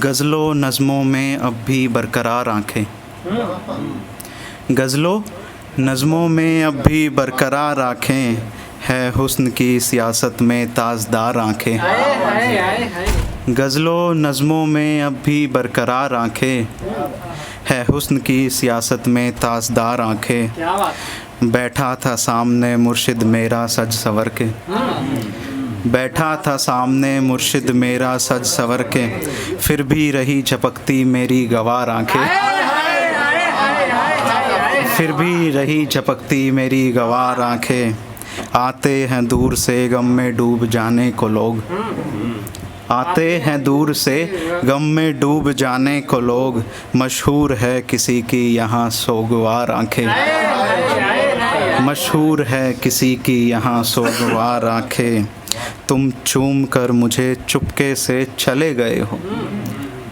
गज़लों नज़्मों में अब भी बरकरार आंखें, गज़लों नज़्मों में अब भी बरकरार आंखें, है हुस्न की सियासत में ताजदार आंखें। गज़लों नज़्मों में अब भी बरकरार आंखें, है हुस्न की सियासत में ताजदार आंखें। बैठा था सामने मुर्शिद मेरा सज सवर के, बैठा था सामने मुर्शिद मेरा सज सवर के, फिर भी रही झपकती मेरी गवार आंखें, फिर भी रही झपकती मेरी गवार आंखें। आते हैं दूर से गम में डूब जाने को लोग, आते हैं दूर से गम में डूब जाने को लोग, मशहूर है किसी की यहाँ सोगवार आंखें, मशहूर है किसी की यहाँ सोगवार आंखें। तुम चूम कर मुझे चुपके से चले गए हो,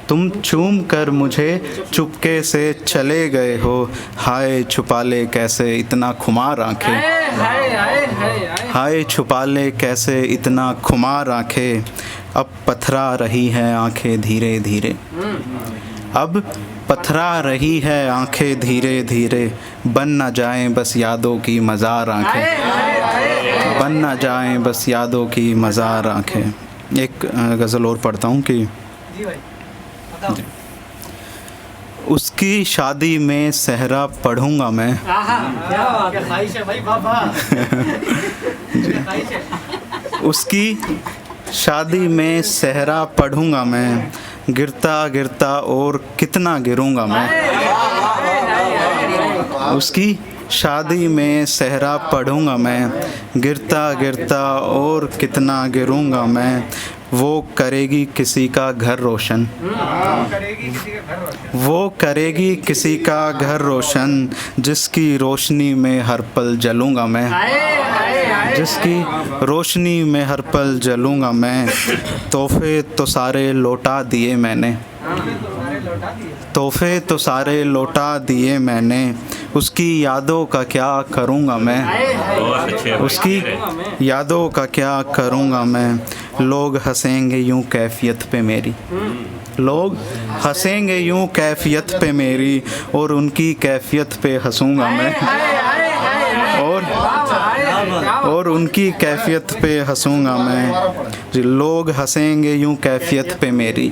तुम चूम कर मुझे चुपके से चले गए हो, हाय छुपा ले कैसे इतना खुमार आंखें, हाय छुपा ले कैसे इतना खुमार आंखें। अब पथरा रही है आंखें धीरे धीरे, अब पथरा रही है आंखें धीरे धीरे, बन न जाएं बस यादों की मज़ार आंखें, बन न जाएं बस यादों की मज़ार आंखें। एक गज़ल और पढ़ता हूँ कि जी। उसकी शादी में सहरा पढ़ूंगा मैं, उसकी शादी में सहरा पढ़ूंगा मैं, गिरता गिरता और कितना गिरूंगा मैं, उसकी शादी में सहरा पढ़ूंगा मैं, गिरता गिरता और कितना गिरूंगा मैं। वो करेगी किसी का घर रोशन, वो करेगी किसी का घर रोशन, जिसकी रोशनी में हर पल जलूंगा मैं, जिसकी रोशनी में हर पल जलूंगा मैं। तोहफे तो सारे लौटा दिए मैंने, तोहफे तो सारे लौटा दिए मैंने, उसकी यादों का क्या करूँगा मैं, उसकी यादों का क्या करूँगा मैं। लोग हंसेंगे यूं कैफियत पे मेरी, लोग हंसेंगे यूं कैफियत पे मेरी, और उनकी कैफियत पे हंसूंगा मैं, और उनकी कैफियत पे हंसूंगा मैं। लोग हंसेंगे यूं कैफियत पे मेरी,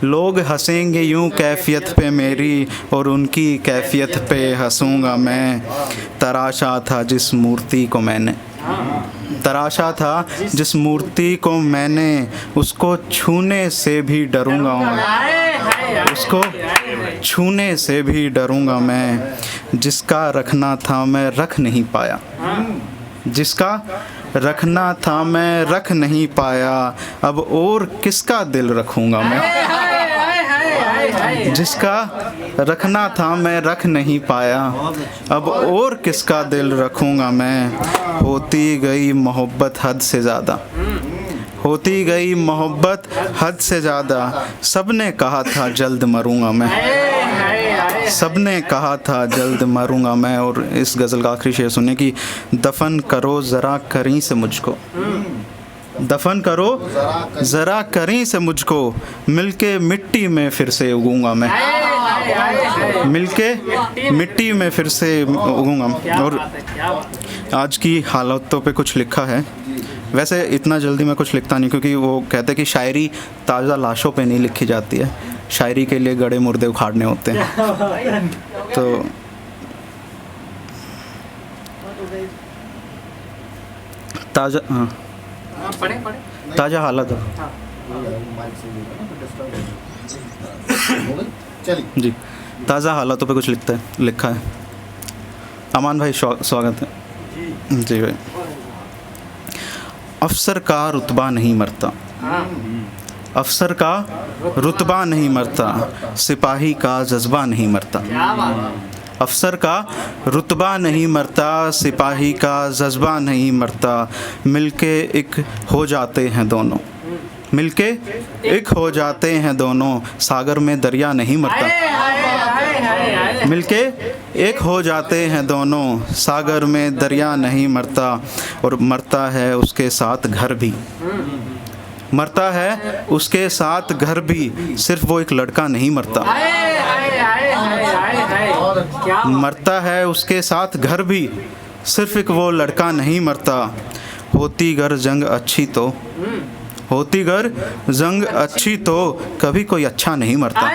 लोग हंसेंगे यूं कैफियत पे मेरी, और उनकी कैफियत पे हंसूंगा मैं। तराशा था जिस मूर्ति को मैंने, तराशा था जिस मूर्ति को मैंने, उसको छूने से भी डरूंगा मैं, उसको छूने से भी डरूंगा मैं। जिसका रखना था मैं रख नहीं पाया, जिसका रखना था मैं रख नहीं पाया, अब और किसका दिल रखूंगा मैं, जिसका रखना था मैं रख नहीं पाया, अब और किसका दिल रखूंगा मैं। होती गई मोहब्बत हद से ज़्यादा, होती गई मोहब्बत हद से ज़्यादा, सबने कहा था जल्द मरूंगा मैं, सबने कहा था जल्द मरूंगा मैं। और इस गज़ल का आखिरी शेर सुनिए कि दफन करो ज़रा करीं से मुझको, दफन करो ज़रा करीं से मुझको, मिलके मिट्टी में फिर से उगूंगा मैं, मिलके मिट्टी में फिर से उगूंगा। और आज की हालातों पे कुछ लिखा है, वैसे इतना जल्दी मैं कुछ लिखता नहीं, क्योंकि वो कहते हैं कि शायरी ताज़ा लाशों पे नहीं लिखी जाती है, शायरी के लिए गड़े मुर्दे उखाड़ने होते हैं। तो ताज़ा, हाँ ताज़ा हालत जी, ताज़ा हालातों पे कुछ लिखा है। अमान भाई स्वागत है जी भाई। अफसर का रुतबा नहीं मरता, अफसर का रुतबा नहीं मरता, सिपाही का जज्बा नहीं मरता, अफसर का रुतबा नहीं मरता, सिपाही का जज्बा नहीं मरता। मिलके एक हो जाते हैं दोनों, मिलके एक हो जाते हैं दोनों, सागर में दरिया नहीं मरता, मिलके एक हो जाते हैं दोनों, सागर में दरिया नहीं मरता। और मरता है उसके साथ घर भी, मरता है उसके साथ घर भी, सिर्फ वो एक लड़का नहीं मरता। मरता है उसके साथ घर भी, सिर्फ एक वो लड़का नहीं मरता। होती गर जंग अच्छी तो, होती गर जंग अच्छी तो कभी कोई अच्छा नहीं मरता,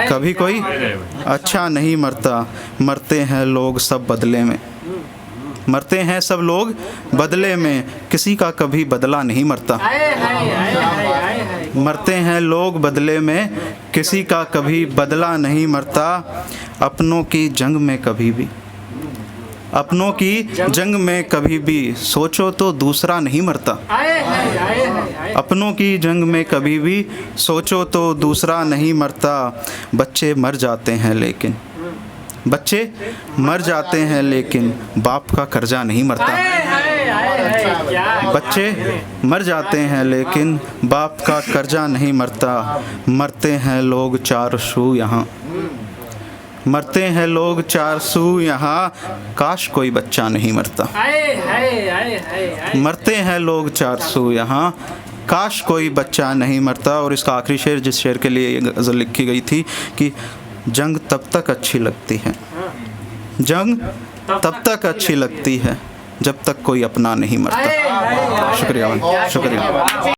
कभी कोई अच्छा नहीं मरता। मरते हैं लोग सब बदले में, मरते हैं सब लोग बदले में, किसी का कभी बदला नहीं मरता। मरते हैं लोग बदले में, किसी का कभी बदला नहीं मरता। अपनों की जंग में कभी भी, अपनों की जंग में कभी भी सोचो तो दूसरा नहीं मरता। अपनों की जंग में कभी भी सोचो तो दूसरा नहीं मरता। बच्चे मर जाते हैं लेकिन, बच्चे मर जाते हैं लेकिन बाप का कर्जा नहीं मरता। बच्चे मर जाते हैं लेकिन बाप का कर्जा नहीं मरता। मरते हैं लोग चार सू यहाँ, मरते हैं लोग चार सू यहाँ, काश कोई बच्चा नहीं मरता। मरते हैं लोग चार सू यहाँ, काश कोई बच्चा नहीं मरता। और इसका आखिरी शेर, जिस शेर के लिए ये गज़ल लिखी गई थी कि जंग तब तक अच्छी लगती है, जंग तब तक अच्छी लगती है जब तक कोई अपना नहीं मरता। शुक्रिया, शुक्रिया।